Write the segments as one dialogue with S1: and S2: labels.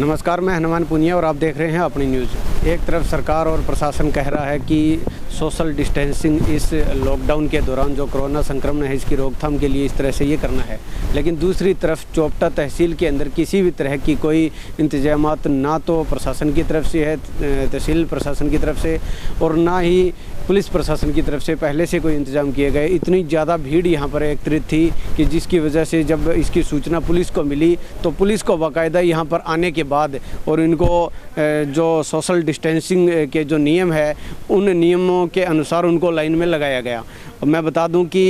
S1: नमस्कार, मैं हनुमान पुनिया और आप देख रहे हैं अपनी न्यूज़। एक तरफ सरकार और प्रशासन कह रहा है कि सोशल डिस्टेंसिंग इस लॉकडाउन के दौरान जो कोरोना संक्रमण है इसकी रोकथाम के लिए इस तरह से ये करना है, लेकिन दूसरी तरफ चोपटा तहसील के अंदर किसी भी तरह की कोई इंतजामात ना तो प्रशासन की तरफ से है, तहसील प्रशासन की तरफ से, और ना ही पुलिस प्रशासन की तरफ से पहले से कोई इंतजाम किए गए। इतनी ज़्यादा भीड़ यहाँ पर एकत्रित थी कि जिसकी वजह से जब इसकी सूचना पुलिस को मिली तो पुलिस को बाकायदा यहाँ पर आने के बाद और इनको जो सोशल डिस्टेंसिंग के जो नियम है उन नियमों के अनुसार उनको लाइन में लगाया गया। मैं बता दूं कि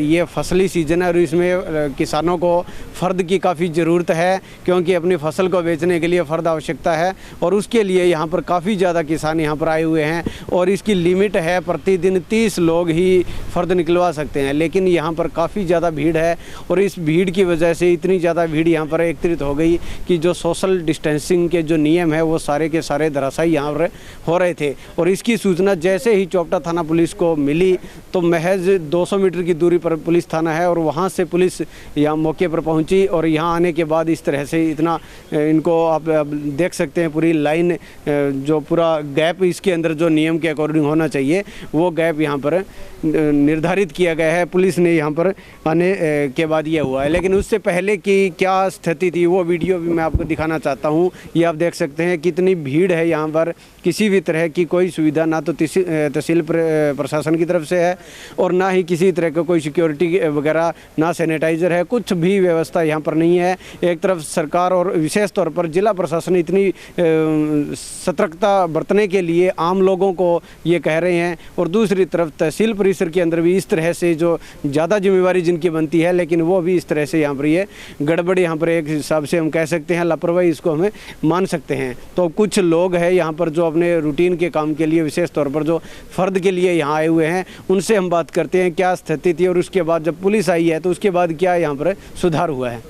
S1: ये फसली सीज़न है और इसमें किसानों को फ़र्द की काफ़ी ज़रूरत है, क्योंकि अपनी फसल को बेचने के लिए फ़र्द आवश्यकता है और उसके लिए यहाँ पर काफ़ी ज़्यादा किसान यहाँ पर आए हुए हैं और इसकी लिमिट है प्रतिदिन 30 लोग ही फ़र्द निकलवा सकते हैं। लेकिन यहाँ पर काफ़ी ज़्यादा भीड़ है और इस भीड़ की वजह से इतनी ज़्यादा भीड़ यहाँ पर एकत्रित हो गई कि जो सोशल डिस्टेंसिंग के जो नियम है वो सारे के सारे धराशायी यहाँ पर हो रहे थे। और इसकी सूचना जैसे ही चोपटा थाना पुलिस को मिली तो महज 200 मीटर की दूरी पर पुलिस थाना है और वहाँ से पुलिस यहाँ मौके पर पहुँची और यहाँ आने के बाद इस तरह से इतना इनको आप देख सकते हैं पूरी लाइन, जो पूरा गैप इसके अंदर जो नियम के अकॉर्डिंग होना चाहिए वो गैप यहाँ पर निर्धारित किया गया है। पुलिस ने यहाँ पर आने के बाद ये हुआ है, लेकिन उससे पहले की क्या स्थिति थी वो वीडियो भी मैं आपको दिखाना चाहता हूँ। ये आप देख सकते हैं कितनी भीड़ है यहाँ पर, किसी भी तरह की कोई सुविधा ना तो तहसील प्रशासन की तरफ से है और ना ही किसी तरह का कोई सिक्योरिटी वगैरह, ना सैनिटाइज़र है, कुछ भी व्यवस्था यहाँ पर नहीं है। एक तरफ सरकार और विशेष तौर पर जिला प्रशासन इतनी सतर्कता बरतने के लिए आम लोगों को ये कह रहे हैं और दूसरी तरफ तहसील परिसर के अंदर भी इस तरह से जो ज़्यादा जिम्मेवारी जिनकी बनती है लेकिन वो भी इस तरह से यहाँ पर ये गड़बड़ी यहाँ पर एक हिसाब से हम कह सकते हैं, लापरवाही इसको हमें मान सकते हैं। तो कुछ लोग हैं यहाँ पर जो अपने रूटीन के काम के लिए विशेष तौर पर जो फ़र्द के लिए यहाँ आए हुए हैं, उनसे हम बात करते हैं क्या स्थिति थी और उसके बाद जब पुलिस आई है तो उसके बाद क्या यहाँ पर सुधार हुआ है।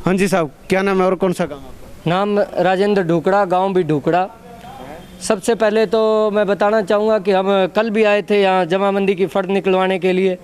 S1: हाँ जी साहब, क्या नाम है और कौन सा काम आपका?
S2: नाम राजेंद्र ढूकड़ा, गांव भी ढूकड़ा। सबसे पहले तो मैं बताना चाहूँगा कि हम कल भी आए थे यहाँ जमाबंदी की फ़र्द निकलवाने के लिए।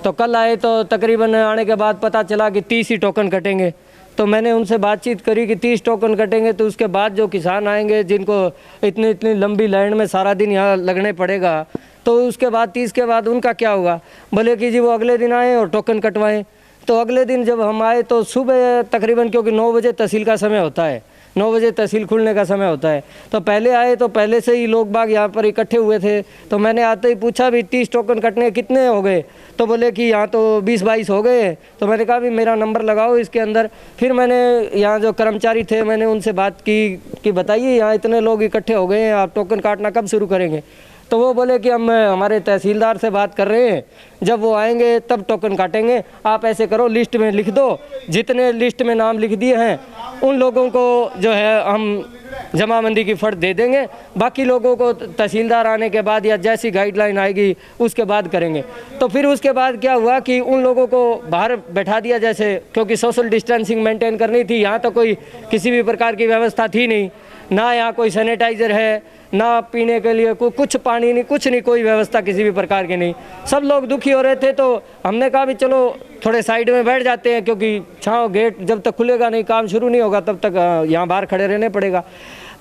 S2: तो कल आए तो तकरीबन आने के बाद पता चला कि 30 ही टोकन कटेंगे। तो मैंने उनसे बातचीत करी कि 30 टोकन कटेंगे तो उसके बाद जो किसान आएंगे जिनको इतनी इतनी लंबी लाइन में सारा दिन यहाँ लगने पड़ेगा, तो उसके बाद 30 के बाद उनका क्या होगा। बोले कि जी वो अगले दिन आएँ और टोकन कटवाएँ। तो अगले दिन जब हम आए तो सुबह तकरीबन, क्योंकि 9 बजे तहसील का समय होता है, 9 बजे तहसील खुलने का समय होता है, तो पहले आए तो पहले से ही लोग बाग यहाँ पर इकट्ठे हुए थे। तो मैंने आते ही पूछा भी 30 टोकन कटने कितने हो गए, तो बोले कि यहाँ तो 20-22 हो गए। तो मैंने कहा भी मेरा नंबर लगाओ इसके अंदर। फिर मैंने यहाँ जो कर्मचारी थे मैंने उनसे बात की कि बताइए यहाँ इतने लोग इकट्ठे हो गए हैं, आप टोकन काटना कब शुरू करेंगे। तो वो बोले कि हम हमारे तहसीलदार से बात कर रहे हैं, जब वो आएंगे तब टोकन काटेंगे। आप ऐसे करो लिस्ट में लिख दो, जितने लिस्ट में नाम लिख दिए हैं उन लोगों को जो है हम जमाबंदी की फ़र्द दे देंगे, बाकी लोगों को तहसीलदार आने के बाद या जैसी गाइडलाइन आएगी उसके बाद करेंगे। तो फिर उसके बाद क्या हुआ कि उन लोगों को बाहर बैठा दिया, जैसे क्योंकि सोशल डिस्टेंसिंग मेंटेन करनी थी। यहाँ तो कोई किसी भी प्रकार की व्यवस्था थी नहीं, ना यहाँ कोई सैनिटाइज़र है, ना पीने के लिए कुछ पानी नहीं, कुछ नहीं, कोई व्यवस्था किसी भी प्रकार की नहीं। सब लोग दुखी हो रहे थे। तो हमने कहा भी चलो थोड़े साइड में बैठ जाते हैं, क्योंकि छाँव गेट जब तक खुलेगा नहीं, काम शुरू नहीं होगा, तब तक यहाँ बाहर खड़े रहने पड़ेगा।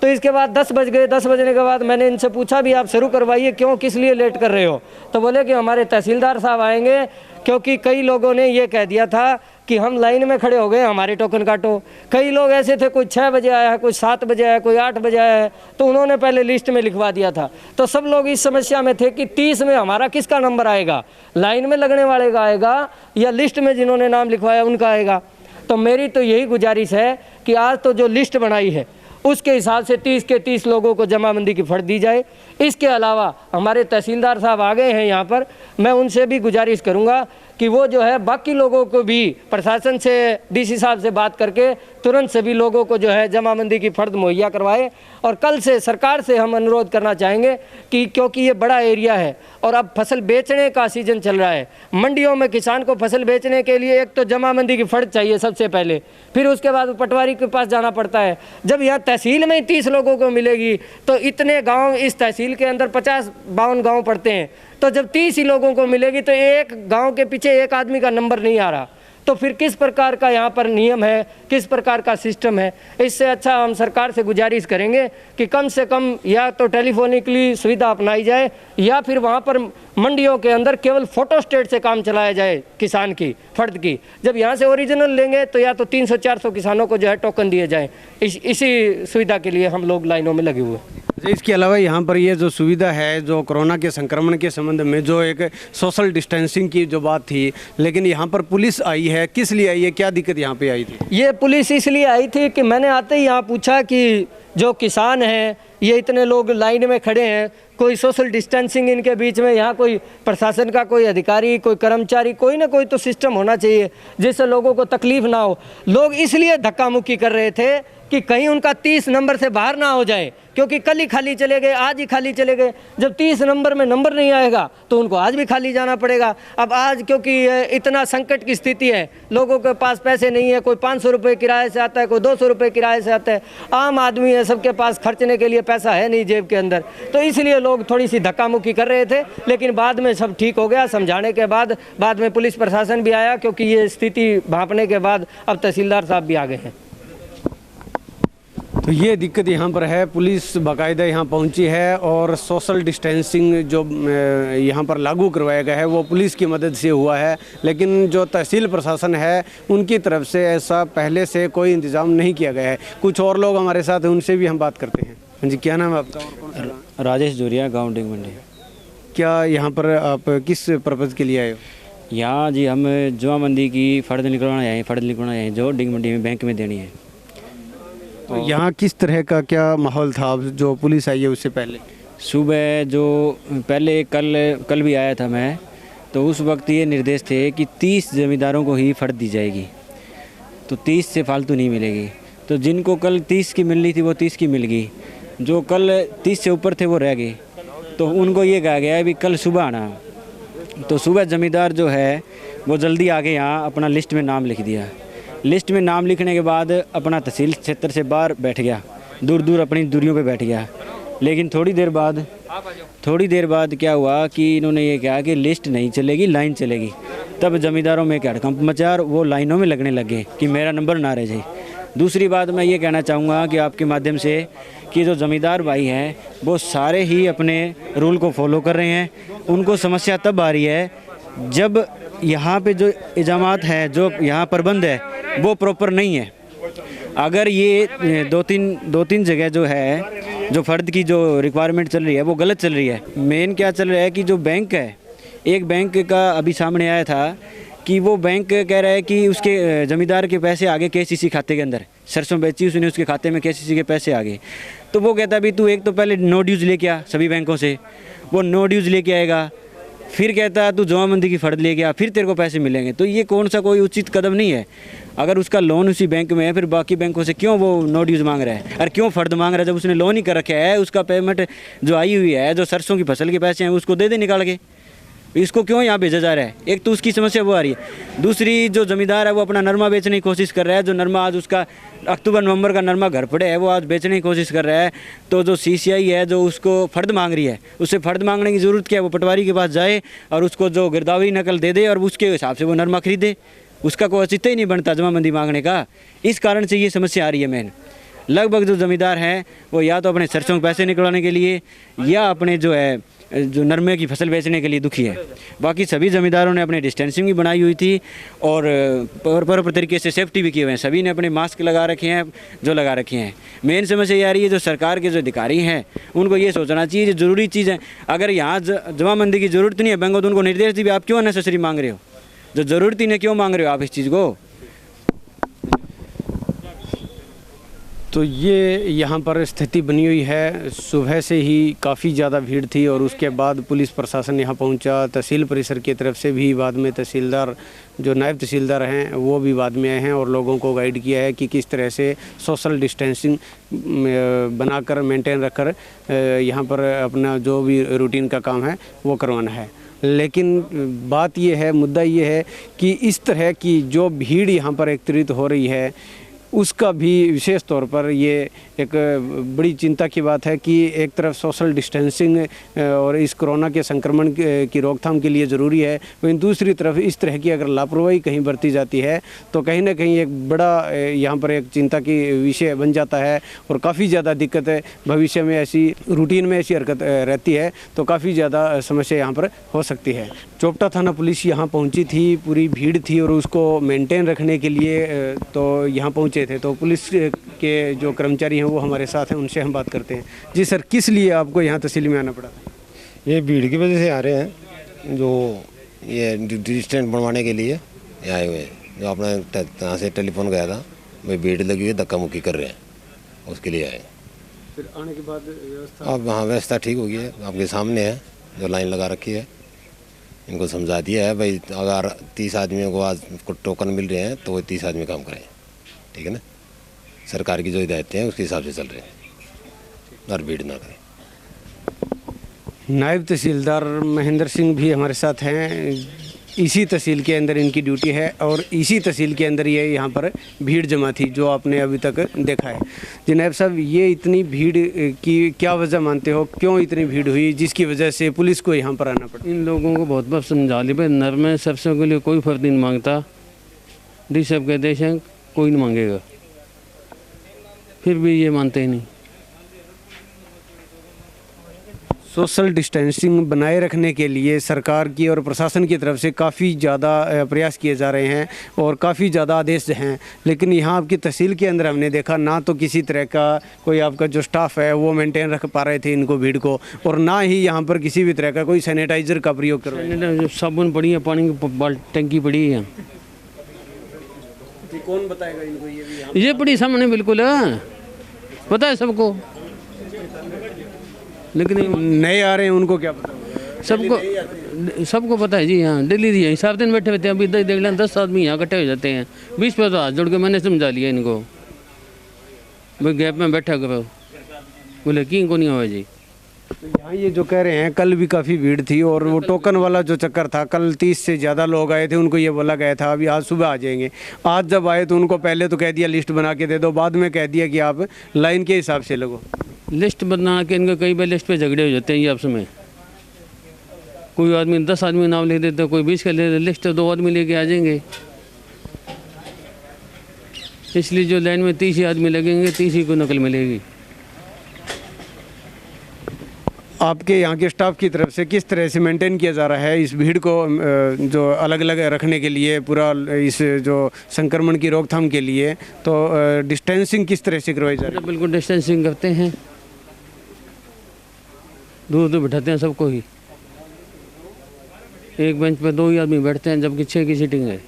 S2: तो इसके बाद 10 बज गए। 10 बजने के बाद मैंने इनसे पूछा भी आप शुरू करवाइए, क्यों, किस लिए लेट कर रहे हो। तो बोले कि हमारे तहसीलदार साहब आएंगे, क्योंकि कई लोगों ने ये कह दिया था कि हम लाइन में खड़े हो गए, हमारे टोकन काटो। कई लोग ऐसे थे, कोई 6 बजे आया है, कोई 7 बजे आया है, कोई 8 बजे आया है, तो उन्होंने पहले लिस्ट में लिखवा दिया था। तो सब लोग इस समस्या में थे कि 30 में हमारा किसका नंबर आएगा, लाइन में लगने वाले का आएगा या लिस्ट में जिन्होंने नाम लिखवाया उनका आएगा। तो मेरी तो यही गुजारिश है कि आज तो जो लिस्ट बनाई है उसके हिसाब से 30 के 30 लोगों को जमाबंदी की फ़र्द दी जाए। इसके अलावा हमारे तहसीलदार साहब आ गए हैं यहाँ पर, मैं उनसे भी गुजारिश करूँगा कि वो जो है बाकी लोगों को भी प्रशासन से, डीसी साहब से बात करके तुरंत सभी लोगों को जो है जमाबंदी की फ़र्द मुहैया करवाए। और कल से सरकार से हम अनुरोध करना चाहेंगे कि क्योंकि ये बड़ा एरिया है और अब फसल बेचने का सीज़न चल रहा है, मंडियों में किसान को फसल बेचने के लिए एक तो जमाबंदी की फ़र्द चाहिए सबसे पहले, फिर उसके बाद पटवारी के पास जाना पड़ता है। जब यहाँ तहसील में 30 लोगों को मिलेगी तो इतने गाँव, इस तहसील के अंदर 50-52 गाँव पड़ते हैं, तो जब 30 ही लोगों को मिलेगी तो एक गांव के पीछे एक आदमी का नंबर नहीं आ रहा। तो फिर किस प्रकार का यहाँ पर नियम है, किस प्रकार का सिस्टम है। इससे अच्छा हम सरकार से गुजारिश करेंगे कि कम से कम या तो टेलीफोनिकली सुविधा अपनाई जाए या फिर वहाँ पर मंडियों के अंदर केवल फोटोस्टेट से काम चलाया जाए किसान की फर्द की। जब यहाँ से ओरिजिनल लेंगे तो या तो 300-400 किसानों को जो है टोकन दिए जाएँ। इसी सुविधा के लिए हम लोग लाइनों में लगे हुए हैं।
S1: इसके अलावा यहाँ पर ये जो सुविधा है, जो कोरोना के संक्रमण के संबंध में जो एक सोशल डिस्टेंसिंग की जो बात थी, लेकिन यहाँ पर पुलिस आई है, किस लिए आई है, क्या दिक्कत यहाँ पे आई थी?
S2: ये पुलिस इसलिए आई थी कि मैंने आते ही यहाँ पूछा कि जो किसान हैं, ये इतने लोग लाइन में खड़े हैं, कोई सोशल डिस्टेंसिंग इनके बीच में, यहाँ कोई प्रशासन का कोई अधिकारी, कोई कर्मचारी, कोई ना कोई तो सिस्टम होना चाहिए जिससे लोगों को तकलीफ ना हो। लोग इसलिए धक्का मुक्की कर रहे थे कि कहीं उनका 30 नंबर से बाहर ना हो जाए, क्योंकि कल ही खाली चले गए, आज ही खाली चले गए। जब 30 नंबर में नंबर नहीं आएगा तो उनको आज भी खाली जाना पड़ेगा। अब आज क्योंकि इतना संकट की स्थिति है, लोगों के पास पैसे नहीं है, कोई 500 रुपये किराए से आता है, कोई 200 रुपये किराए से आता है। आम आदमी है, सबके पास खर्चने के लिए पैसा है नहीं जेब के अंदर, तो इसलिए लोग थोड़ी सी धक्का मुक्की कर रहे थे। लेकिन बाद में सब ठीक हो गया, समझाने के बाद में पुलिस प्रशासन भी आया, क्योंकि ये स्थिति भांपने के बाद अब तहसीलदार साहब भी आ गए हैं।
S1: तो ये दिक्कत यहाँ पर है, पुलिस बाकायदा यहाँ पहुँची है और सोशल डिस्टेंसिंग जो यहाँ पर लागू करवाया गया है वो पुलिस की मदद से हुआ है। लेकिन जो तहसील प्रशासन है उनकी तरफ से ऐसा पहले से कोई इंतज़ाम नहीं किया गया है। कुछ और लोग हमारे साथ हैं, उनसे भी हम बात करते हैं। हाँ जी, क्या नाम है आपका?
S3: राजेश जोरिया, गाँव डिंग मंडी।
S1: क्या यहाँ पर आप किस पर्पज़ के लिए आए हो?
S3: यहाँ जी हम जुआ मंदी की फर्द निकलवाना आए जो डिंग मंडी में बैंक में देनी है।
S1: तो यहाँ किस तरह का क्या माहौल था जो पुलिस आई है उससे पहले?
S3: सुबह जो पहले कल भी आया था मैं, तो उस वक्त ये निर्देश थे कि 30 ज़मींदारों को ही फर्द दी जाएगी, तो 30 से फालतू नहीं मिलेगी। तो जिनको कल 30 की मिलनी थी वो 30 की मिल गई, जो कल 30 से ऊपर थे वो रह गए। तो उनको ये कहा गया है भी कल सुबह आना। तो सुबह ज़मींदार जो है वो जल्दी आके यहाँ अपना लिस्ट में नाम लिख दिया। लिस्ट में नाम लिखने के बाद अपना तहसील क्षेत्र से बाहर बैठ गया, दूर दूर अपनी दूरियों पे बैठ गया। लेकिन थोड़ी देर बाद क्या हुआ कि इन्होंने ये कहा कि लिस्ट नहीं चलेगी, लाइन चलेगी। तब ज़मींदारों में क्या हड़कंप मचा और वो लाइनों में लगने लगे कि मेरा नंबर ना रह जाए। दूसरी बात मैं ये कहना चाहूँगा कि आपके माध्यम से कि जो ज़मींदार भाई हैं वो सारे ही अपने रूल को फॉलो कर रहे हैं। उनको समस्या तब आ रही है जब यहाँ पे जो इजामात है, जो यहाँ प्रबंध है वो प्रॉपर नहीं है। अगर ये दो तीन जगह जो है जो फ़र्द की जो रिक्वायरमेंट चल रही है वो गलत चल रही है। मेन क्या चल रहा है कि जो बैंक है, एक बैंक का अभी सामने आया था कि वो बैंक कह रहा है कि उसके ज़मींदार के पैसे आगे KCC खाते के अंदर, सरसों बेची उसने, उसके खाते में KCC के पैसे आ गए। तो वो कहता भी तू एक तो पहले नो ड्यूज़ लेके आ सभी बैंकों से, वो नो ड्यूज़ लेके आएगा, फिर कहता है तू जमाबंदी की फ़र्द ले गया, फिर तेरे को पैसे मिलेंगे। तो ये कौन सा कोई उचित कदम नहीं है। अगर उसका लोन उसी बैंक में है, फिर बाकी बैंकों से क्यों वो नो ड्यूज़ मांग रहा है और क्यों फ़र्द मांग रहा है? जब उसने लोन ही कर रखा है, उसका पेमेंट जो आई हुई है, जो सरसों की फसल के पैसे हैं उसको दे निकाल के, इसको क्यों यहाँ भेजा जा रहा है? एक तो उसकी समस्या वो आ रही है। दूसरी, जो ज़मींदार है वो अपना नरमा बेचने की कोशिश कर रहा है। जो नरमा आज उसका अक्टूबर नवंबर का नरमा घर पड़े है वो आज बेचने की कोशिश कर रहा है। तो जो CCI है जो उसको फ़र्द मांग रही है, उससे फ़र्द मांगने की ज़रूरत क्या है? वो पटवारी के पास जाए और उसको जो गिरदावरी नकल दे दे और उसके हिसाब से वो नरमा खरीदे। उसका कोई औचित्य ही नहीं बनता जमाबंदी मांगने का। इस कारण से ये समस्या आ रही है। मेन लगभग जो ज़मींदार हैं वो या तो अपने सरसों के पैसे निकलवाने के लिए या अपने जो नरमे की फसल बेचने के लिए दुखी है। बाकी सभी ज़मींदारों ने अपने डिस्टेंसिंग भी बनाई हुई थी और प्रॉपर तरीके से सेफ्टी भी किए हुए हैं। सभी ने अपने मास्क लगा रखे हैं, जो लगा रखे हैं। मेन समस्या ये आ रही है जो सरकार के जो अधिकारी हैं उनको ये सोचना चाहिए जो ज़रूरी चीज़ है। अगर यहाँ जमाबंदी की ज़रूरत नहीं है बैंक, तो उनको निर्देश दी आप क्यों अननेसेसरी मांग रहे हो? जो ज़रूरत ही नहीं क्यों मांग रहे हो आप इस चीज़ को?
S1: तो ये यहाँ पर स्थिति बनी हुई है। सुबह से ही काफ़ी ज़्यादा भीड़ थी और उसके बाद पुलिस प्रशासन यहाँ पहुँचा। तहसील परिसर की तरफ से भी बाद में तहसीलदार, जो नायब तहसीलदार हैं वो भी बाद में आए हैं और लोगों को गाइड किया है कि किस तरह से सोशल डिस्टेंसिंग बनाकर मेंटेन रखकर यहाँ पर अपना जो भी रूटीन का काम है वो करवाना है। लेकिन बात ये है, मुद्दा ये है कि इस तरह की जो भीड़ यहाँ पर एकत्रित हो रही है, उसका भी विशेष तौर पर ये एक बड़ी चिंता की बात है कि एक तरफ सोशल डिस्टेंसिंग और इस कोरोना के संक्रमण की रोकथाम के लिए ज़रूरी है, वहीं दूसरी तरफ इस तरह की अगर लापरवाही कहीं बरती जाती है तो कहीं ना कहीं एक बड़ा यहाँ पर एक चिंता की विषय बन जाता है और काफ़ी ज़्यादा दिक्कत है। भविष्य में ऐसी रूटीन में ऐसी हरकत रहती है तो काफ़ी ज़्यादा समस्या यहाँ पर हो सकती है। चोपटा थाना पुलिस यहाँ पहुँची थी, पूरी भीड़ थी और उसको मेंटेन रखने के लिए तो यहाँ पहुँचे थे। तो पुलिस के जो कर्मचारी हैं वो हमारे साथ हैं, उनसे हम बात करते हैं। जी सर, किस लिए आपको यहाँ तहसील में आना पड़ा?
S4: ये भीड़ की वजह से आ रहे हैं, जो ये डिस्टेंस बनवाने के लिए आए हुए हैं। जो अपना यहाँ से टेलीफोन गया था, भाई भीड़ लगी हुई है, धक्का मुक्की कर रहे हैं, उसके लिए आए।
S1: फिर आने के बाद व्यवस्था?
S4: अब हाँ, व्यवस्था ठीक हो गई है, आपके सामने है, जो लाइन लगा रखी है। इनको समझा दिया है भाई अगर 30 आदमियों को आज टोकन मिल रहे हैं तो वो 30 आदमी काम करें, ठीक है ना। सरकार की जो हिदायतें हैं उसके हिसाब से चल रहे हैं और भीड़ ना करें।
S1: नायब तहसीलदार महेंद्र सिंह भी हमारे साथ हैं। इसी तहसील के अंदर इनकी ड्यूटी है और इसी तहसील के अंदर ये यहाँ पर भीड़ जमा थी जो आपने अभी तक देखा है। जी नायब साहब, ये इतनी भीड़ की क्या वजह मानते हो, क्यों इतनी भीड़ हुई जिसकी वजह से पुलिस को यहाँ पर आना पड़ा?
S5: इन लोगों को बहुत बार समझा ली भाई, नर में सरसों के लिए कोई फर्क नहीं मांगता, सब के देश हैं, कोई नहीं मांगेगा, फिर भी ये मानते ही नहीं।
S1: सोशल डिस्टेंसिंग बनाए रखने के लिए सरकार की और प्रशासन की तरफ से काफ़ी ज़्यादा प्रयास किए जा रहे हैं और काफ़ी ज़्यादा आदेश हैं, लेकिन यहाँ आपकी तहसील के अंदर हमने देखा ना तो किसी तरह का कोई आपका जो स्टाफ है वो मेंटेन रख पा रहे थे इनको भीड़ को, और ना ही यहाँ पर किसी भी तरह का कोई सैनिटाइज़र का प्रयोग कर रहे हैं।
S5: साबुन पड़ी है, पानी की टंकी पड़ी है।
S1: कौन बताएगा इनको?
S5: ये पड़ी सामने बिल्कुल है, पता है सबको, लेकिन
S1: नए आ रहे हैं उनको क्या पता?
S5: सबको पता है जी। हाँ, दिल्ली ही सात दिन बैठे हुए थे, अभी देख लें 10 आदमी यहाँ इकट्ठे हो जाते हैं। 20 पे तो हाथ जोड़ के मैंने समझा लिया इनको, भाई गैप में बैठा करो, बोले कि इनको नहीं हुआ जी।
S1: तो यहाँ ये जो कह रहे हैं कल भी काफ़ी भीड़ थी और वो टोकन वाला जो चक्कर था, कल 30 से ज़्यादा लोग आए थे, उनको ये बोला गया था अभी आज सुबह आ जाएंगे। आज जब आए तो उनको पहले तो कह दिया लिस्ट बना के दे दो, बाद में कह दिया कि आप लाइन के हिसाब से लगो।
S5: लिस्ट बना के इनको कई बार लिस्ट पे झगड़े हो जाते हैं ये आपस में। कोई आदमी 10 आदमी नाम लिख देते, कोई 20 का ले, लिस्ट 2 आदमी लेके आ जाएंगे। इसलिए जो लाइन में 30 आदमी लगेंगे 30 ही को नकल मिलेगी।
S1: आपके यहाँ के स्टाफ की तरफ से किस तरह से मेंटेन किया जा रहा है इस भीड़ को जो अलग अलग रखने के लिए, पूरा इस जो संक्रमण की रोकथाम के लिए, तो डिस्टेंसिंग किस तरह से करवाई जा रही है?
S5: बिल्कुल डिस्टेंसिंग करते हैं, दूर दूर बैठाते हैं सबको ही। एक बेंच पे 2 ही आदमी बैठते हैं जबकि 6 की सीटिंग है।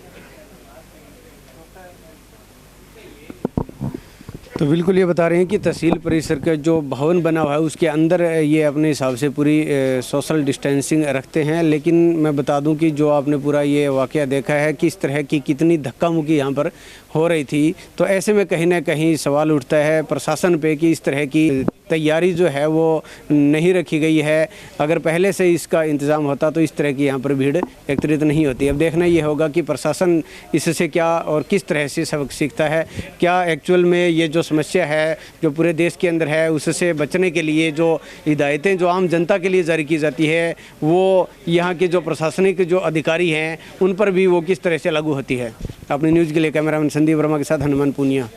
S1: तो बिल्कुल ये बता रहे हैं कि तहसील परिसर का जो भवन बना हुआ है उसके अंदर ये अपने हिसाब से पूरी सोशल डिस्टेंसिंग रखते हैं, लेकिन मैं बता दूं कि जो आपने पूरा ये वाक़या देखा है कि इस तरह की कितनी धक्का मुक्की यहाँ पर हो रही थी, तो ऐसे में कहीं ना कहीं सवाल उठता है प्रशासन पे कि इस तरह की तैयारी जो है वो नहीं रखी गई है। अगर पहले से इसका इंतज़ाम होता तो इस तरह की यहाँ पर भीड़ एकत्रित नहीं होती। अब देखना ये होगा कि प्रशासन इससे क्या और किस तरह से सबक सीखता है, क्या एक्चुअल में ये जो समस्या है जो पूरे देश के अंदर है उससे बचने के लिए जो हिदायतें जो आम जनता के लिए जारी की जाती है वो यहाँ के जो प्रशासनिक जो अधिकारी हैं उन पर भी वो किस तरह से लागू होती है। अपनी न्यूज़ के लिए कैमरामैन संदीप वर्मा के साथ हनुमान पूनिया।